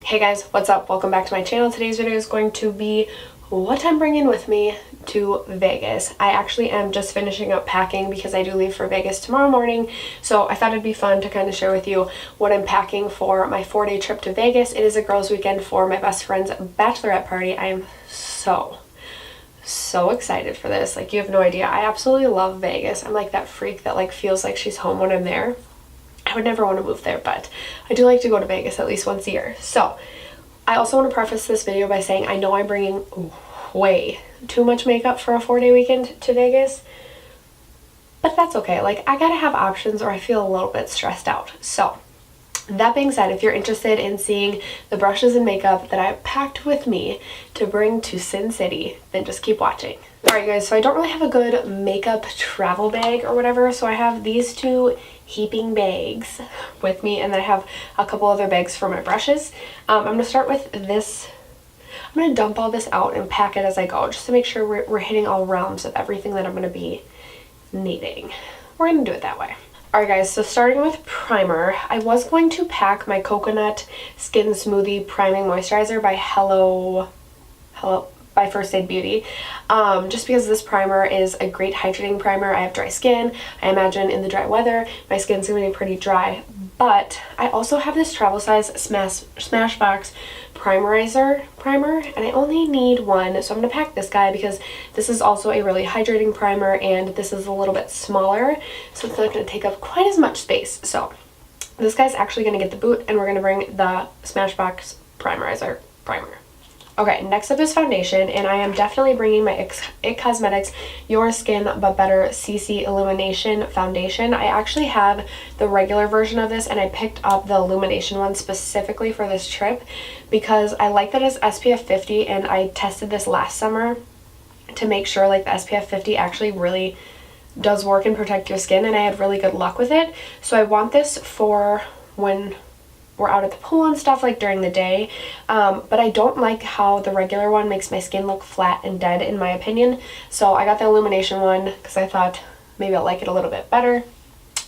Hey guys, what's up? Welcome back to my channel. Today's video is going to be what I'm bringing with me to Vegas. I actually am just finishing up packing because I do leave for Vegas tomorrow morning, so I thought it'd be fun to kind of share with you what I'm packing for my 4-day trip to Vegas. It is a girls' weekend for my best friend's bachelorette party. I am so excited for this. Like, you have no idea. I absolutely love Vegas. I'm like that freak that like feels like she's home when I'm there. I would never want to move there, but I do like to go to Vegas at least once a year. So I also want to preface this video by saying I know I'm bringing way too much makeup for a 4-day weekend to Vegas, but that's okay. Like, I gotta have options or I feel a little bit stressed out. So that being said, if you're interested in seeing the brushes and makeup that I packed with me to bring to Sin City, then just keep watching. Alright guys, so I don't really have a good makeup travel bag or whatever, so I have these two heaping bags with me, and then I have a couple other bags for my brushes. I'm going to start with this. I'm going to dump all this out and pack it as I go, just to make sure we're hitting all realms of everything that I'm going to be needing. We're going to do it that way. Alright guys, so starting with primer, I was going to pack my Coconut Skin Smoothie Priming Moisturizer by First Aid Beauty, just because this primer is a great hydrating primer. I have dry skin. I imagine in the dry weather my skin's gonna be pretty dry, but I also have this travel size Smashbox primerizer primer, and I only need one, so I'm gonna pack this guy because this is also a really hydrating primer, and this is a little bit smaller, so it's not gonna take up quite as much space. So this guy's actually gonna get the boot, and we're gonna bring the Smashbox primerizer primer. Okay, next up is foundation, and I am definitely bringing my IT Cosmetics Your Skin But Better CC Illumination Foundation. I actually have the regular version of this, and I picked up the illumination one specifically for this trip because I like that it's SPF 50, and I tested this last summer to make sure like the SPF 50 actually really does work and protect your skin, and I had really good luck with it. So I want this for when we're out at the pool and stuff, like during the day, but I don't like how the regular one makes my skin look flat and dead, in my opinion. So I got the illumination one because I thought maybe I'll like it a little bit better.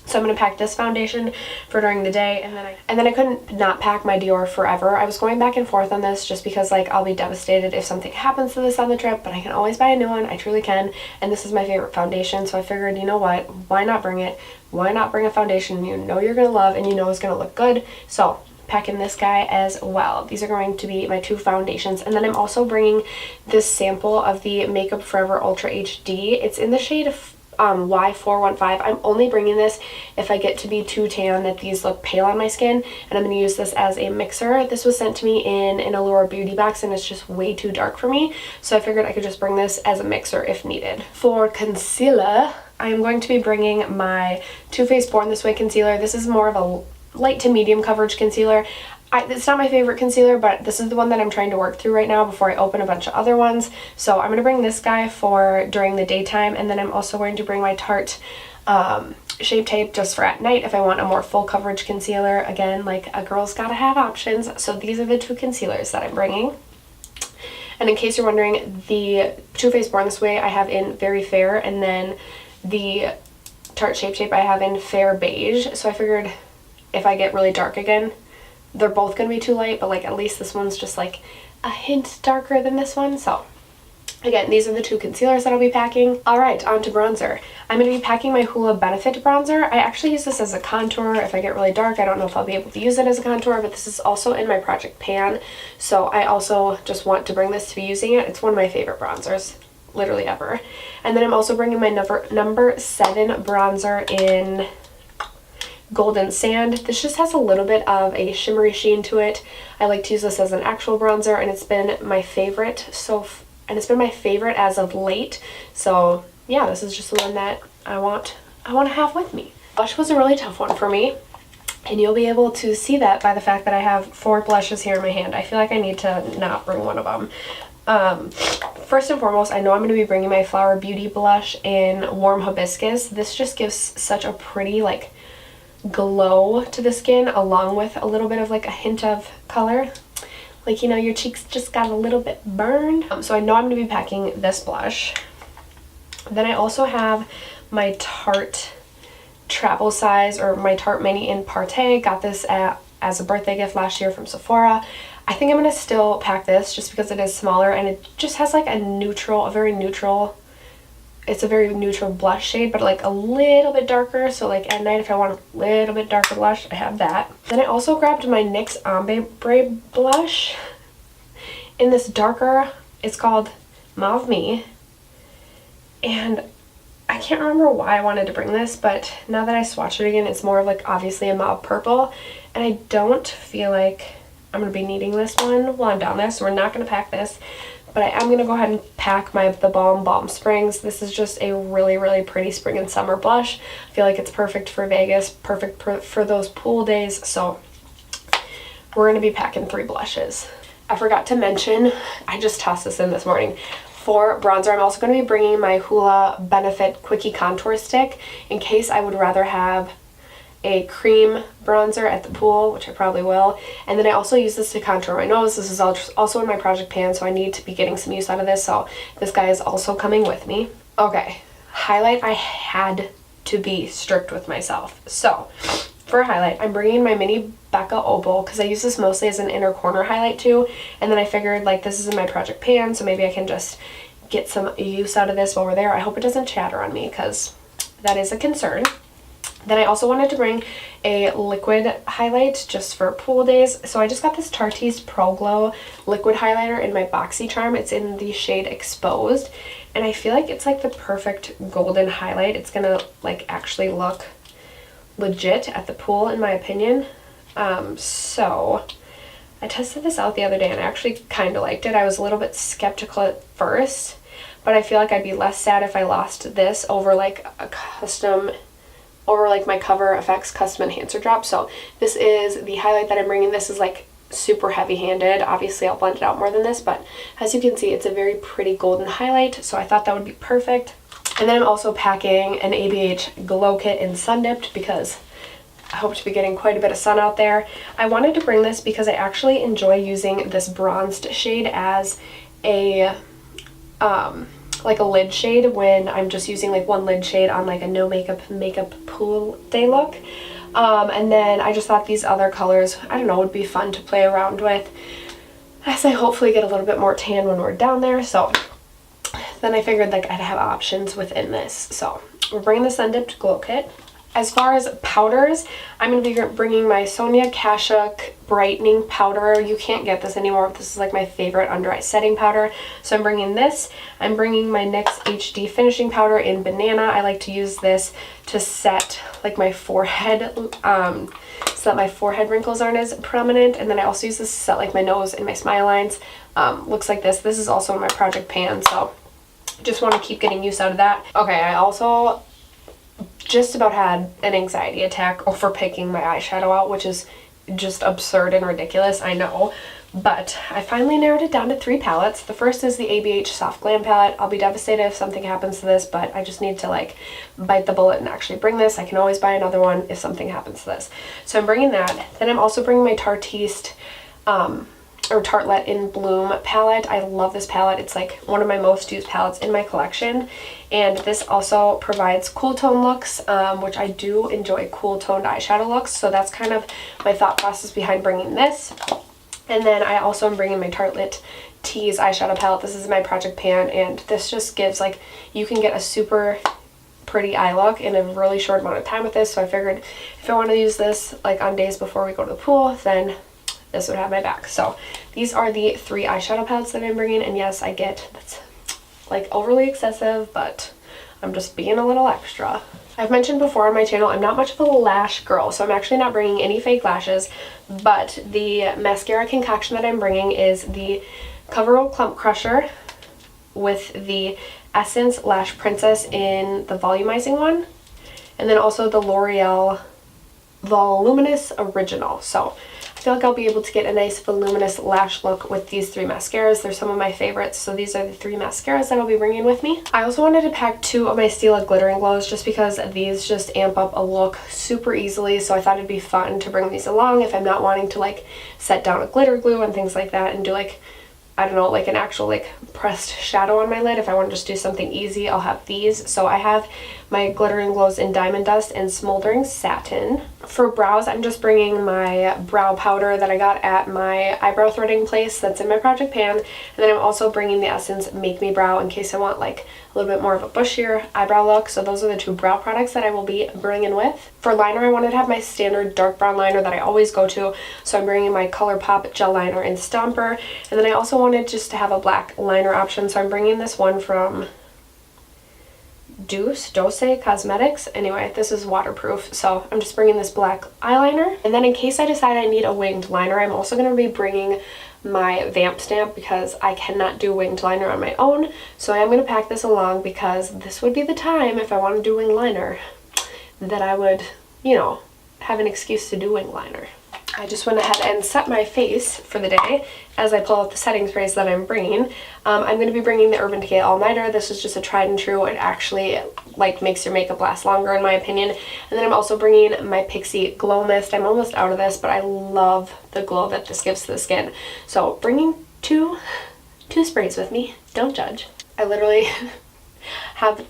So I'm going to pack this foundation for during the day, and then I couldn't not pack my Dior Forever. I was going back and forth on this just because like I'll be devastated if something happens to this on the trip, but I can always buy a new one. I truly can, and this is my favorite foundation, so I figured, you know what, why not bring it? Why not bring a foundation you know you're going to love and you know it's going to look good? So packing this guy as well. These are going to be my two foundations, and then I'm also bringing this sample of the Makeup Forever Ultra HD. It's in the shade Y415. I'm only bringing this if I get to be too tan that these look pale on my skin, and I'm going to use this as a mixer. This was sent to me in an Allure beauty box, and it's just way too dark for me, so I figured I could just bring this as a mixer if needed. For concealer, I'm going to be bringing my Too Faced Born This Way concealer. This is more of a light to medium coverage concealer. It's not my favorite concealer, but this is the one that I'm trying to work through right now before I open a bunch of other ones. So I'm going to bring this guy for during the daytime, and then I'm also going to bring my Tarte Shape Tape just for at night if I want a more full coverage concealer. Again, like, a girl's gotta have options. So these are the two concealers that I'm bringing. And in case you're wondering, the Too Faced Born This Way I have in Very Fair, and then the Tarte Shape Tape I have in Fair Beige. So I figured if I get really dark again, they're both gonna be too light, but like at least this one's just like a hint darker than this one. So again, these are the two concealers that I'll be packing. Alright, on to bronzer. I'm going to be packing my Hoola Benefit bronzer. I actually use this as a contour. If I get really dark, I don't know if I'll be able to use it as a contour, but this is also in my Project Pan, so I also just want to bring this to be using it. It's one of my favorite bronzers, literally ever. And then I'm also bringing my number 7 bronzer in Golden Sand. This just has a little bit of a shimmery sheen to it. I like to use this as an actual bronzer, and it's been my favorite as of late. So yeah, this is just the one that I want to have with me. Blush was a really tough one for me, and you'll be able to see that by the fact that I have 4 blushes here in my hand. I feel like I need to not bring one of them. First and foremost, I know I'm going to be bringing my Flower Beauty blush in Warm Hibiscus. This just gives such a pretty like glow to the skin, along with a little bit of like a hint of color, like, you know, your cheeks just got a little bit burned. So I know I'm going to be packing this blush. Then I also have my Tarte travel size, or my Tarte Mini in Parte. Got this as a birthday gift last year from Sephora. I think I'm going to still pack this just because it is smaller and it just has like a very neutral, it's a very neutral blush shade, but like a little bit darker. So like at night if I want a little bit darker blush, I have that. Then I also grabbed my NYX Ombre blush in this darker, it's called Mauve Me. And I can't remember why I wanted to bring this, but now that I swatched it again, it's more of like obviously a mauve purple. And I don't feel like I'm going to be needing this one while I'm down there, so we're not going to pack this. But I am going to go ahead and pack the Balm Springs. This is just a really, really pretty spring and summer blush. I feel like it's perfect for Vegas, perfect for those pool days. So we're going to be packing 3 blushes. I forgot to mention, I just tossed this in this morning. For bronzer, I'm also going to be bringing my Hoola Benefit Quickie Contour Stick in case I would rather have a cream bronzer at the pool, which I probably will. And then I also use this to contour my nose. This is also in my project pan, so I need to be getting some use out of this. So this guy is also coming with me. Okay, highlight, I had to be strict with myself. So for highlight, I'm bringing my mini Becca Opal because I use this mostly as an inner corner highlight too. And then I figured like this is in my project pan, so maybe I can just get some use out of this while we're there. I hope it doesn't chatter on me because that is a concern. Then I also wanted to bring a liquid highlight just for pool days. So I just got this Tarte's Pro Glow liquid highlighter in my BoxyCharm. It's in the shade Exposed. And I feel like it's like the perfect golden highlight. It's gonna like actually look legit at the pool in my opinion. So I tested this out the other day and I actually kind of liked it. I was a little bit skeptical at first, but I feel like I'd be less sad if I lost this over like my Cover FX custom enhancer drop. So this is the highlight that I'm bringing. This is like super heavy handed. Obviously I'll blend it out more than this, but as you can see it's a very pretty golden highlight, so I thought that would be perfect. And then I'm also packing an ABH Glow Kit in Sun Dipped because I hope to be getting quite a bit of sun out there. I wanted to bring this because I actually enjoy using this bronzed shade as a like a lid shade when I'm just using like one lid shade on like a no makeup pool day look. And then I just thought these other colors, I don't know, would be fun to play around with as I hopefully get a little bit more tan when we're down there. So then I figured like I'd have options within this. So we're bringing the Sun Dipped Glow Kit. As far as powders, I'm going to be bringing my Sonia Kashuk Brightening Powder. You can't get this anymore, but this is like my favorite under eye setting powder. So I'm bringing this. I'm bringing my NYX HD Finishing Powder in Banana. I like to use this to set like my forehead, so that my forehead wrinkles aren't as prominent. And then I also use this to set like my nose and my smile lines. Looks like this. This is also in my project pan, so just want to keep getting use out of that. Okay, I also just about had an anxiety attack over picking my eyeshadow out, which is just absurd and ridiculous, I know. But I finally narrowed it down to 3 palettes. The first is the ABH Soft Glam palette. I'll be devastated if something happens to this, but I just need to like bite the bullet and actually bring this. I can always buy another one if something happens to this. So I'm bringing that. Then I'm also bringing my Tarteist Tartelette in Bloom palette. I love this palette. It's like one of my most used palettes in my collection. And this also provides cool tone looks, which I do enjoy cool toned eyeshadow looks. So that's kind of my thought process behind bringing this. And then I also am bringing my Tartelette Tease eyeshadow palette. This is my project pan, and this just gives like, you can get a super pretty eye look in a really short amount of time with this. So I figured if I want to use this like on days before we go to the pool, then this would have my back. So these are the 3 eyeshadow palettes that I'm bringing, and yes, I get that's like overly excessive, but I'm just being a little extra. I've mentioned before on my channel I'm not much of a lash girl, so I'm actually not bringing any fake lashes, but the mascara concoction that I'm bringing is the Coverall Clump Crusher with the Essence Lash Princess in the volumizing one, and then also the L'Oreal Voluminous Original. So I feel like I'll be able to get a nice voluminous lash look with these 3 mascaras. They're some of my favorites, so these are the 3 mascaras that I'll be bringing with me. I also wanted to pack 2 of my Stila Glittering Glows just because these just amp up a look super easily, so I thought it'd be fun to bring these along if I'm not wanting to like set down a glitter glue and things like that and do like, I don't know, like an actual like pressed shadow on my lid. If I want to just do something easy, I'll have these. So I have my Glittering Glows in Diamond Dust and Smoldering Satin. For brows, I'm just bringing my brow powder that I got at my eyebrow threading place that's in my project pan, and then I'm also bringing the Essence Make Me Brow in case I want like a little bit more of a bushier eyebrow look. So those are the two brow products that I will be bringing with. For liner, I wanted to have my standard dark brown liner that I always go to, so I'm bringing my ColourPop gel liner in Stomper, and then I also wanted just to have a black liner option, so I'm bringing this one from Dose Cosmetics. Anyway, this is waterproof, so I'm just bringing this black eyeliner. And then in case I decide I need a winged liner, I'm also going to be bringing my Vamp stamp because I cannot do winged liner on my own. So I am going to pack this along because this would be the time if I want to do winged liner that I would, you know, have an excuse to do winged liner. I just went ahead and set my face for the day as I pull out the setting sprays that I'm bringing. I'm going to be bringing the Urban Decay All Nighter. This is just a tried and true. It actually like makes your makeup last longer in my opinion. And then I'm also bringing my Pixie Glow Mist. I'm almost out of this, but I love the glow that this gives to the skin. So bringing two sprays with me. Don't judge. I literally have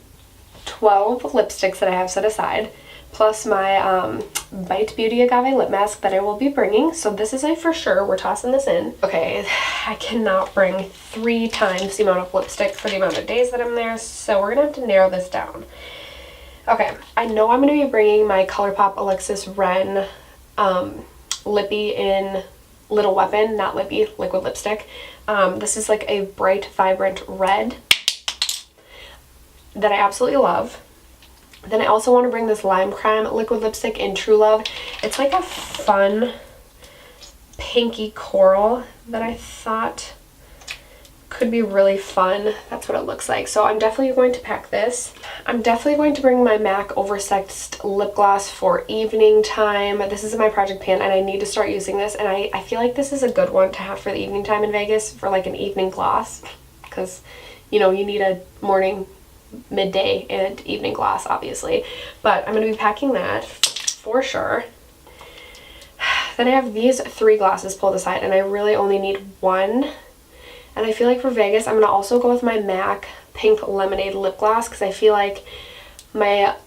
12 lipsticks that I have set aside, plus my Bite Beauty Agave Lip Mask that I will be bringing. So this is a for sure. We're tossing this in. Okay, I cannot bring 3 times the amount of lipstick for the amount of days that I'm there, so we're gonna have to narrow this down. Okay, I know I'm gonna be bringing my ColourPop Alexis Ren Lippy in Little Weapon, not Lippy, liquid lipstick. This is like a bright, vibrant red that I absolutely love. Then I also want to bring this Lime Crime liquid lipstick in True Love. It's like a fun pinky coral that I thought could be really fun. That's what it looks like. So I'm definitely going to pack this. I'm definitely going to bring my MAC Oversexed lip gloss for evening time. This is in my project pan and I need to start using this, and I feel like this is a good one to have for the evening time in Vegas for like an evening gloss, because you know you need a morning, midday, and evening gloss obviously. But I'm going to be packing that for sure. Then I have these 3 glosses pulled aside and I really only need one. And I feel like for Vegas, I'm going to also go with my MAC Pink Lemonade Lip Gloss because I feel like my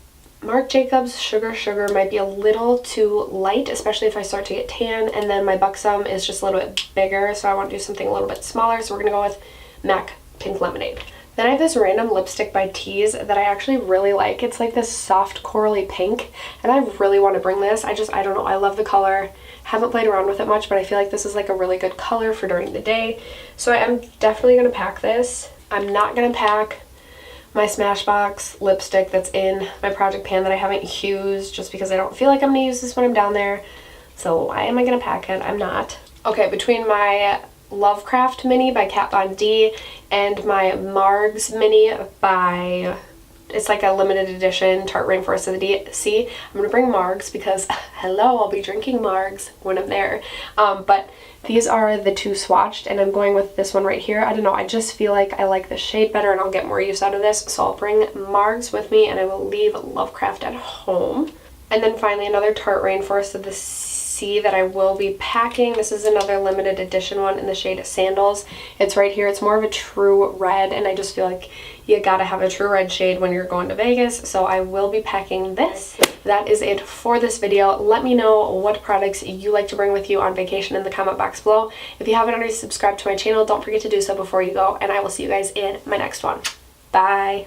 Marc Jacobs Sugar might be a little too light, especially if I start to get tan. And then my Buxom is just a little bit bigger, so I want to do something a little bit smaller. So we're going to go with MAC Pink Lemonade. Then I have this random lipstick by Tease that I actually really like. It's like this soft corally pink, and I really want to bring this. I don't know, I love the color. Haven't played around with it much, but I feel like this is like a really good color for during the day. So I am definitely going to pack this. I'm not going to pack my Smashbox lipstick that's in my project pan that I haven't used just because I don't feel like I'm going to use this when I'm down there. So why am I going to pack it? I'm not. Okay, between my Lovecraft mini by Kat Von D and my Margs mini by, it's like a limited edition Tarte Rainforest of the Sea. I'm going to bring Margs because, hello, I'll be drinking Margs when I'm there. But these are the 2 swatched, and I'm going with this one right here. I don't know, I just feel like I like the shade better and I'll get more use out of this. So I'll bring Margs with me and I will leave Lovecraft at home. And then finally another Tarte Rainforest of the Sea that I will be packing. This is another limited edition one in the shade Sandals. It's right here. It's more of a true red, and I just feel like you gotta have a true red shade when you're going to Vegas, so I will be packing this. That is it for this video. Let me know what products you like to bring with you on vacation in the comment box below. If you haven't already subscribed to my channel, don't forget to do so before you go, and I will see you guys in my next one. Bye!